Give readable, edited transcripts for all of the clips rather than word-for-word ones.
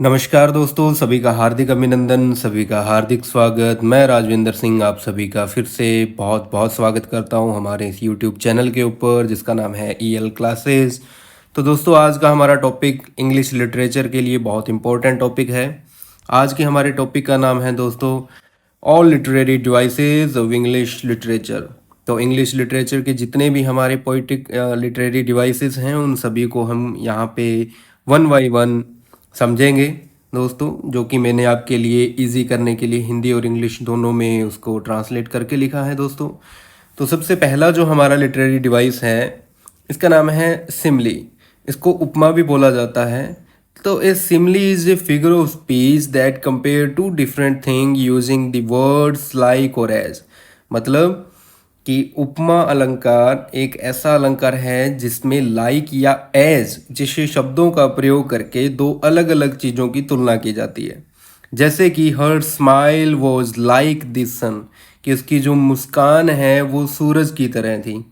नमस्कार दोस्तों, सभी का हार्दिक अभिनंदन, सभी का हार्दिक स्वागत। मैं राजविंदर सिंह आप सभी का फिर से बहुत बहुत स्वागत करता हूं हमारे इस यूट्यूब चैनल के ऊपर जिसका नाम है ईएल क्लासेस। तो दोस्तों आज का हमारा टॉपिक इंग्लिश लिटरेचर के लिए बहुत इंपॉर्टेंट टॉपिक है। आज के हमारे टॉपिक का नाम है दोस्तों all literary devices of English literature. तो इंग्लिश लिटरेचर के जितने भी हमारे पोइटिक लिटरेरी डिवाइसेस हैं उन सभी को हम यहाँ पे वन बाई वन समझेंगे दोस्तों, जो कि मैंने आपके लिए इजी करने के लिए हिंदी और इंग्लिश दोनों में उसको ट्रांसलेट करके लिखा है दोस्तों। तो सबसे पहला जो हमारा लिटरेरी डिवाइस है इसका नाम है सिमली। इसको उपमा भी बोला जाता है। तो a simile is a figure of speech that compare two different thing using the words like or as. मतलब कि उपमा अलंकार एक ऐसा अलंकार है जिसमें लाइक या एज जैसे शब्दों का प्रयोग करके दो अलग अलग चीज़ों की तुलना की जाती है। जैसे कि her smile was like the sun, कि उसकी जो मुस्कान है वो सूरज की तरह थी।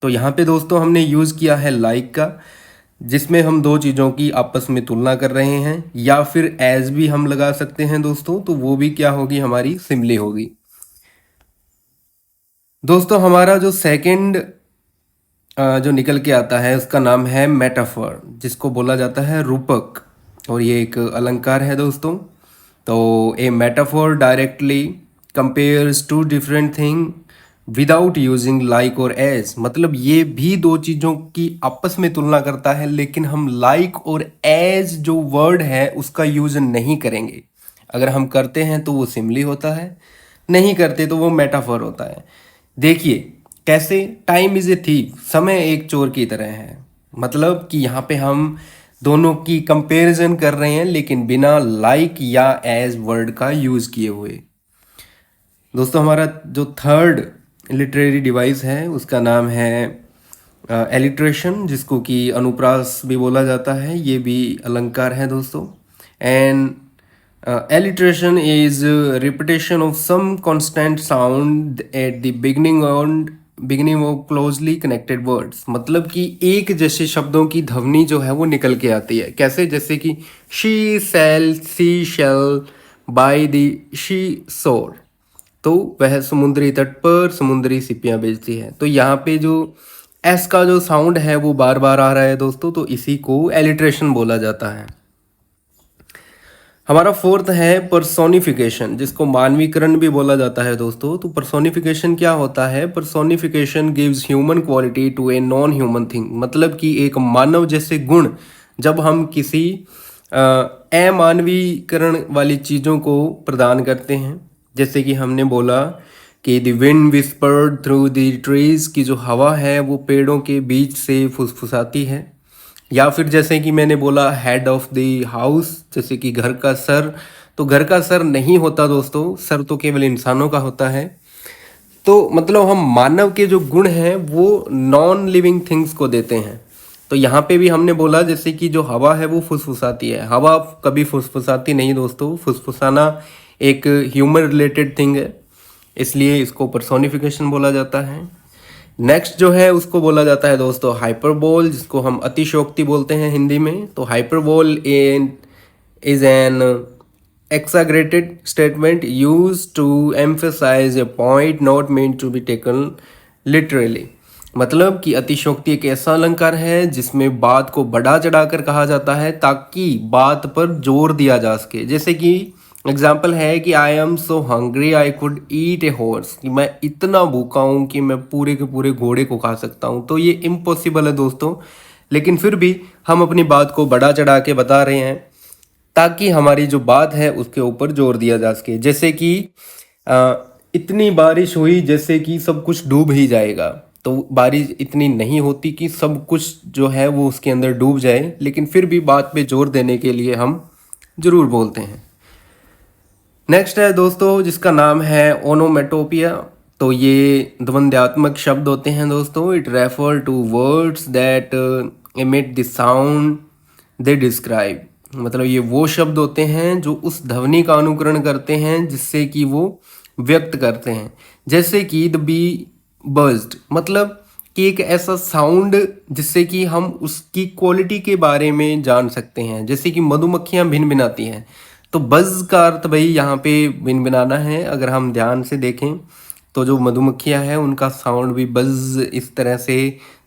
तो यहाँ पे दोस्तों हमने यूज़ किया है लाइक का, जिसमें हम दो चीज़ों की आपस में तुलना कर रहे हैं, या फिर एज भी हम लगा सकते हैं दोस्तों। तो वो भी क्या होगी, हमारी सिमली होगी। दोस्तों हमारा जो सेकंड जो निकल के आता है उसका नाम है मेटाफर, जिसको बोला जाता है रूपक, और ये एक अलंकार है दोस्तों। तो a metaphor directly compares two different thing without using like or as. मतलब ये भी दो चीज़ों की आपस में तुलना करता है, लेकिन हम लाइक और एज जो वर्ड है उसका यूज नहीं करेंगे। अगर हम करते हैं तो वो सिमली होता है, नहीं करते तो वो मेटाफर होता है। देखिए कैसे, टाइम इज ए थीव, समय एक चोर की तरह है। मतलब कि यहाँ पे हम दोनों की कंपैरिजन कर रहे हैं लेकिन बिना लाइक या एज वर्ड का यूज किए हुए। दोस्तों हमारा जो थर्ड लिटरेरी डिवाइस है उसका नाम है एलिट्रेशन, जिसको कि अनुप्रास भी बोला जाता है। ये भी अलंकार है दोस्तों। And alliteration is repetition of some constant sound at the beginning of closely connected words। मतलब कि एक जैसे शब्दों की ध्वनि जो है वो निकल के आती है। कैसे, जैसे कि she shall, she shall, by the she shore। तो वह समुद्री तट पर समुद्री सिपियां बेचती है। तो यहाँ पे जो एस का जो साउंड है वो बार बार आ रहा है दोस्तों, तो इसी को एलिट्रेशन बोला जाता है। हमारा फोर्थ है पर्सोनिफिकेशन, जिसको मानवीकरण भी बोला जाता है दोस्तों। तो पर्सोनिफिकेशन क्या होता है? Personification gives human quality to a non human thing. मतलब कि एक मानव जैसे गुण जब हम किसी अमानवीकरण वाली चीज़ों को प्रदान करते हैं, जैसे कि हमने बोला कि the wind whispered through the trees, की जो हवा है वो पेड़ों के बीच से फुसफुसाती है। या फिर जैसे कि मैंने बोला हेड ऑफ द हाउस, जैसे कि घर का सर। तो घर का सर नहीं होता दोस्तों, सर तो केवल इंसानों का होता है। तो मतलब हम मानव के जो गुण हैं वो नॉन लिविंग थिंग्स को देते हैं। तो यहाँ पे भी हमने बोला जैसे कि जो हवा है वो फुसफुसाती है। हवा कभी फुसफुसाती नहीं दोस्तों। फुसफुसाना एक ह्यूमन रिलेटेड थिंग है, इसलिए इसको पर्सोनिफिकेशन बोला जाता है। नेक्स्ट जो है उसको बोला जाता है दोस्तों हाइपरबोल, जिसको हम अतिशयोक्ति बोलते हैं हिंदी में। तो hyperbole is an exaggerated statement used to emphasize a point not meant to be taken literally। मतलब कि अतिशयोक्ति एक ऐसा अलंकार है जिसमें बात को बढ़ा चढ़ाकर कहा जाता है ताकि बात पर जोर दिया जा सके। जैसे कि एग्जाम्पल है कि I am so hungry I could eat a horse, कि मैं इतना भूखा हूँ कि मैं पूरे के पूरे घोड़े को खा सकता हूँ। तो ये इम्पॉसिबल है दोस्तों, लेकिन फिर भी हम अपनी बात को बढ़ा चढ़ा के बता रहे हैं ताकि हमारी जो बात है उसके ऊपर जोर दिया जा सके। जैसे कि इतनी बारिश हुई जैसे कि सब कुछ डूब ही जाएगा। तो बारिश इतनी नहीं होती कि सब कुछ जो है वो उसके अंदर डूब जाए, लेकिन फिर भी बात पे जोर देने के लिए हम ज़रूर बोलते हैं। नेक्स्ट है दोस्तों जिसका नाम है ओनोमेटोपिया। तो ये द्वंद्वात्मक शब्द होते हैं दोस्तों। It refer to words that emit the sound they describe. मतलब ये वो शब्द होते हैं जो उस ध्वनि का अनुकरण करते हैं जिससे कि वो व्यक्त करते हैं। जैसे कि द बी बज्ड, मतलब कि एक ऐसा साउंड जिससे कि हम उसकी क्वालिटी के बारे में जान सकते हैं। जैसे कि मधुमक्खियां भिनभिनाती हैं, तो बज़ का अर्थ भाई यहाँ पे भिनभिनाना है। अगर हम ध्यान से देखें तो जो मधुमक्खियां हैं उनका साउंड भी बज़ इस तरह से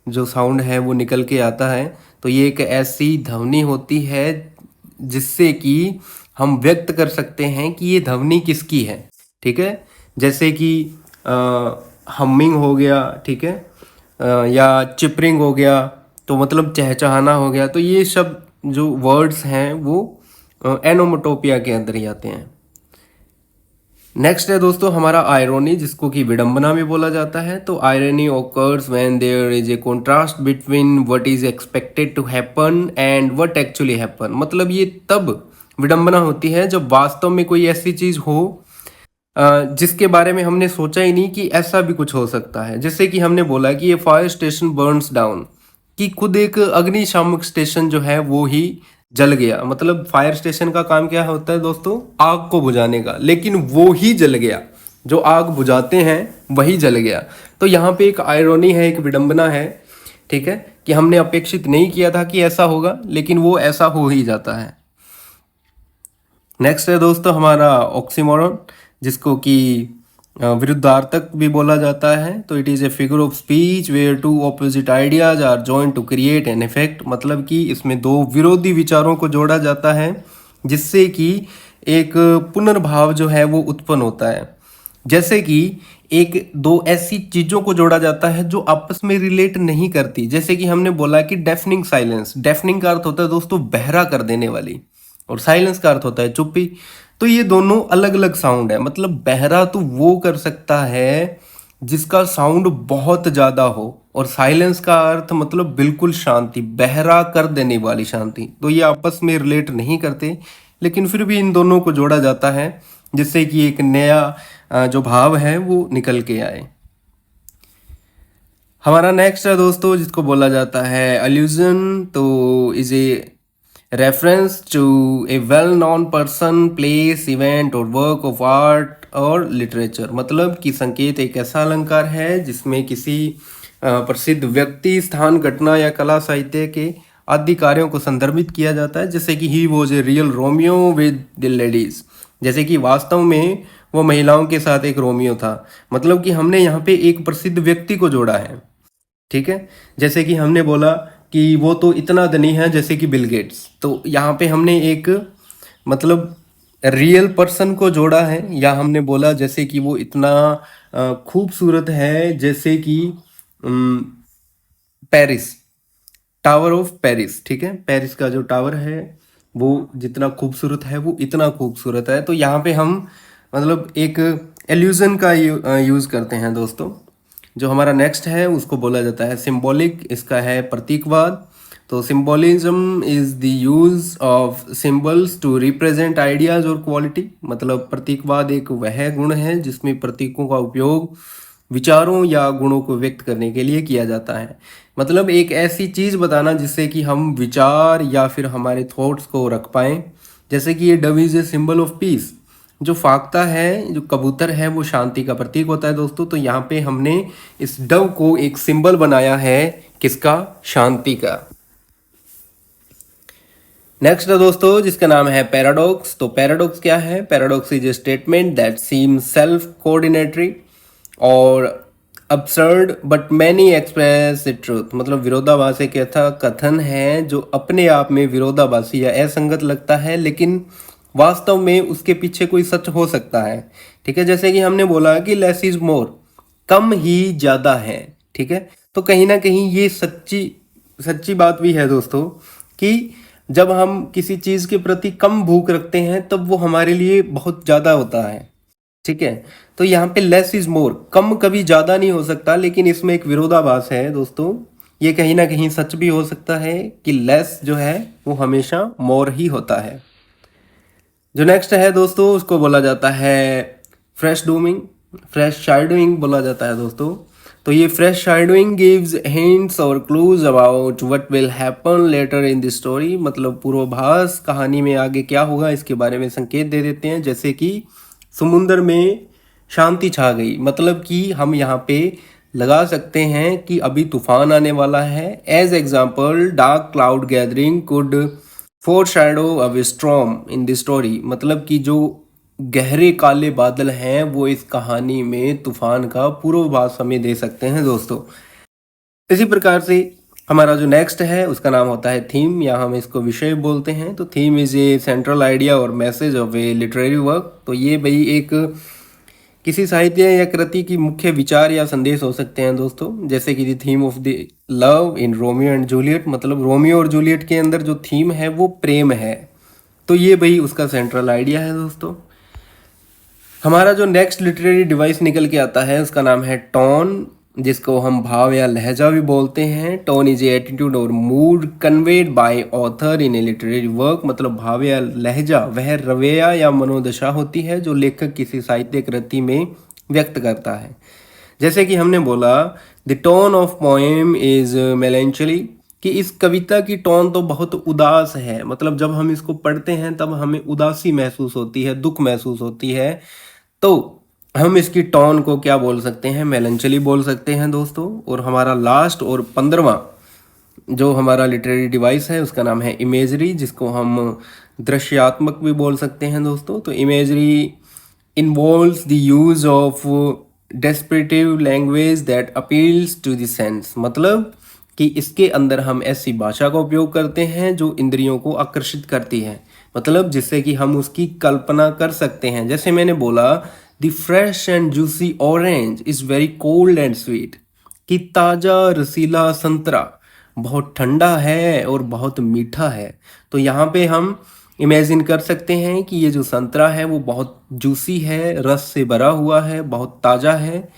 जो साउंड है वो निकल के आता है। तो ये एक ऐसी ध्वनि होती है जिससे कि हम व्यक्त कर सकते हैं कि ये ध्वनि किसकी है। ठीक है, जैसे कि हमिंग हो गया, ठीक है, या चिपरिंग हो गया, तो मतलब चहचहाना हो गया। तो ये सब जो वर्ड्स हैं वो एनोमोटोपिया के अंदर ही आते हैं। नेक्स्ट है दोस्तों हमारा आयरोनी, जिसको कि विडंबना भी बोला जाता है। तो irony occurs when there is a contrast between what is expected to happen and what actually happen। मतलब ये तब विडंबना होती है जब वास्तव में कोई ऐसी चीज हो जिसके बारे में हमने सोचा ही नहीं कि ऐसा भी कुछ हो सकता है। जैसे कि हमने बोला कि ये फायर स्टेशन बर्न्स डाउन, कि खुद एक अग्निशामक स्टेशन जो है वो ही जल गया। मतलब फायर स्टेशन का काम क्या होता है दोस्तों, आग को बुझाने का, लेकिन वो ही जल गया। जो आग बुझाते हैं वही जल गया। तो यहाँ पे एक आयरोनी है, एक विडंबना है, ठीक है, कि हमने अपेक्षित नहीं किया था कि ऐसा होगा, लेकिन वो ऐसा हो ही जाता है। नेक्स्ट है दोस्तों हमारा ऑक्सीमोरन, जिसको कि विरुद्धार्थक भी बोला जाता है। तो it is a figure of speech where two opposite ideas are joint to create an effect. मतलब कि इसमें दो विरोधी विचारों को जोड़ा जाता है जिससे कि एक पुनर्भाव जो है वो उत्पन्न होता है। जैसे कि एक दो ऐसी चीज़ों को जोड़ा जाता है जो आपस में रिलेट नहीं करती। जैसे कि हमने बोला कि डेफनिंग साइलेंस, डेफनिंग का अर्थ होता है दोस्तों बहरा कर देने वाली, और साइलेंस का अर्थ होता है चुप्पी। तो ये दोनों अलग अलग साउंड है। मतलब बहरा तो वो कर सकता है जिसका साउंड बहुत ज़्यादा हो, और साइलेंस का अर्थ मतलब बिल्कुल शांति, बहरा कर देने वाली शांति। तो ये आपस में रिलेट नहीं करते, लेकिन फिर भी इन दोनों को जोड़ा जाता है जिससे कि एक नया जो भाव है वो निकल के आए। हमारा नेक्स्ट है दोस्तों जिसको बोला जाता है अल्यूजन। तो is a reference to a well known person, place, event और वर्क ऑफ आर्ट और लिटरेचर। मतलब कि संकेत एक ऐसा अलंकार है जिसमें किसी प्रसिद्ध व्यक्ति, स्थान, घटना या कला साहित्य के आदि कार्यों को संदर्भित किया जाता है। जैसे कि he was a real Romeo with the ladies, जैसे कि वास्तव में वो महिलाओं के साथ एक रोमियो था। मतलब कि हमने यहाँ पे एक प्रसिद्ध व्यक्ति को जोड़ा है, ठीक है। जैसे कि हमने बोला कि वो तो इतना धनी है जैसे कि बिल गेट्स, तो यहाँ पे हमने एक मतलब रियल पर्सन को जोड़ा है। या हमने बोला जैसे कि वो इतना खूबसूरत है जैसे कि पेरिस, टावर ऑफ पेरिस, ठीक है, पेरिस का जो टावर है वो जितना खूबसूरत है वो इतना खूबसूरत है। तो यहाँ पे हम मतलब एक एल्यूजन का यूज़ करते हैं दोस्तों। जो हमारा नेक्स्ट है उसको बोला जाता है सिंबॉलिक, इसका है प्रतीकवाद। तो symbolism is the use of symbols to represent ideas और क्वालिटी। मतलब प्रतीकवाद एक वह गुण है जिसमें प्रतीकों का उपयोग विचारों या गुणों को व्यक्त करने के लिए किया जाता है। मतलब एक ऐसी चीज़ बताना जिससे कि हम विचार या फिर हमारे थॉट्स को रख पाएँ। जैसे कि ये Dove is a symbol of peace, जो फाख्ता है, जो कबूतर है, वो शांति का प्रतीक होता है दोस्तों। तो यहाँ पे हमने इस डव को एक सिंबल बनाया है, किसका, शांति का। नेक्स्ट है दोस्तों जिसका नाम है पैराडॉक्स। तो पैराडॉक्स क्या है, paradox is a statement that seem self contradictory or absurd but many express the truth. मतलब विरोधाभास एक ऐसा कथन है जो अपने आप में विरोधाभासी या असंगत लगता है, लेकिन वास्तव में उसके पीछे कोई सच हो सकता है, ठीक है। जैसे कि हमने बोला कि लेस इज मोर, कम ही ज़्यादा है, ठीक है। तो कहीं ना कहीं ये सच्ची बात भी है दोस्तों कि जब हम किसी चीज़ के प्रति कम भूख रखते हैं तब वो हमारे लिए बहुत ज़्यादा होता है, ठीक है। तो यहाँ पे लेस इज मोर, कम कभी ज़्यादा नहीं हो सकता, लेकिन इसमें एक विरोधाभास है दोस्तों। ये कहीं ना कहीं सच भी हो सकता है कि लेस जो है वो हमेशा मोर ही होता है। जो नेक्स्ट है दोस्तों उसको बोला जाता है फ्रेश डूमिंग, फ्रेश शैडोइंग बोला जाता है दोस्तों। तो ये फ्रेश शैडोइंग गिव्स हिंट्स और clues about what will happen later in the story. मतलब पूर्वाभास, कहानी में आगे क्या होगा इसके बारे में संकेत दे देते हैं। जैसे कि समुंदर में शांति छा गई, मतलब कि हम यहाँ पे लगा सकते हैं कि अभी तूफान आने वाला है। As example dark cloud gathering could foreshadow a storm in the story, मतलब कि जो गहरे काले बादल हैं वो इस कहानी में तूफान का पूर्वाभास हमें दे सकते हैं दोस्तों। इसी प्रकार से हमारा जो नेक्स्ट है उसका नाम होता है थीम, या हम इसको विषय बोलते हैं। तो theme is a central idea or message of a literary work. तो ये भाई एक किसी साहित्य या कृति की मुख्य विचार या संदेश हो सकते हैं दोस्तों। जैसे कि the theme of the love in Romeo and Juliet, मतलब रोमियो और जूलियट के अंदर जो थीम है वो प्रेम है। तो ये भाई उसका सेंट्रल आइडिया है दोस्तों। हमारा जो नेक्स्ट लिटरेरी डिवाइस निकल के आता है उसका नाम है टोन, जिसको हम भाव या लहजा भी बोलते हैं। टोन इज एटीट्यूड और mood conveyed by author in A literary work, मतलब भाव या लहजा वह रवैया या मनोदशा होती है जो लेखक किसी साहित्य कृति में व्यक्त करता है। जैसे कि हमने बोला the tone of poem is melancholy, कि इस कविता की टोन तो बहुत उदास है, मतलब जब हम इसको पढ़ते हैं तब हमें उदासी महसूस होती है, दुख महसूस होती है। तो हम इसकी टोन को क्या बोल सकते हैं, मेलंचली बोल सकते हैं दोस्तों। और हमारा लास्ट और 15वां जो हमारा लिटरेरी डिवाइस है उसका नाम है इमेजरी, जिसको हम दृश्यात्मक भी बोल सकते हैं दोस्तों। तो imagery involves the use of descriptive language that appeals to the sense, मतलब कि इसके अंदर हम ऐसी भाषा का उपयोग करते हैं जो इंद्रियों को आकर्षित करती है, मतलब जिससे कि हम उसकी कल्पना कर सकते हैं। जैसे मैंने बोला the fresh and juicy orange is very cold and sweet, कि ताज़ा रसीला संतरा बहुत ठंडा है और बहुत मीठा है। तो यहाँ पे हम इमेजिन कर सकते हैं कि ये जो संतरा है वो बहुत जूसी है, रस से भरा हुआ है, बहुत ताज़ा है,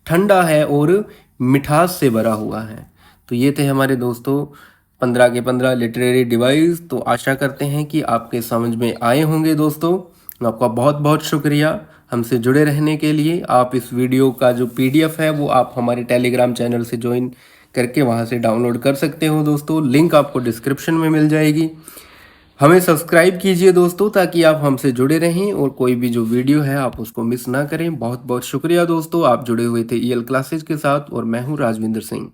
ठंडा है और मिठास से भरा हुआ है। तो ये थे हमारे दोस्तों 15 के 15 लिटरेरी डिवाइस। तो आशा करते हैं कि आपके समझ में आए होंगे दोस्तों। आपका बहुत बहुत शुक्रिया हमसे जुड़े रहने के लिए। आप इस वीडियो का जो PDF है वो आप हमारे टेलीग्राम चैनल से ज्वाइन करके वहाँ से डाउनलोड कर सकते हो दोस्तों। लिंक आपको डिस्क्रिप्शन में मिल जाएगी। हमें सब्सक्राइब कीजिए दोस्तों ताकि आप हमसे जुड़े रहें और कोई भी जो वीडियो है आप उसको मिस ना करें। बहुत बहुत शुक्रिया दोस्तों, आप जुड़े हुए थे EL क्लासेज के साथ और मैं हूँ राजविंदर सिंह।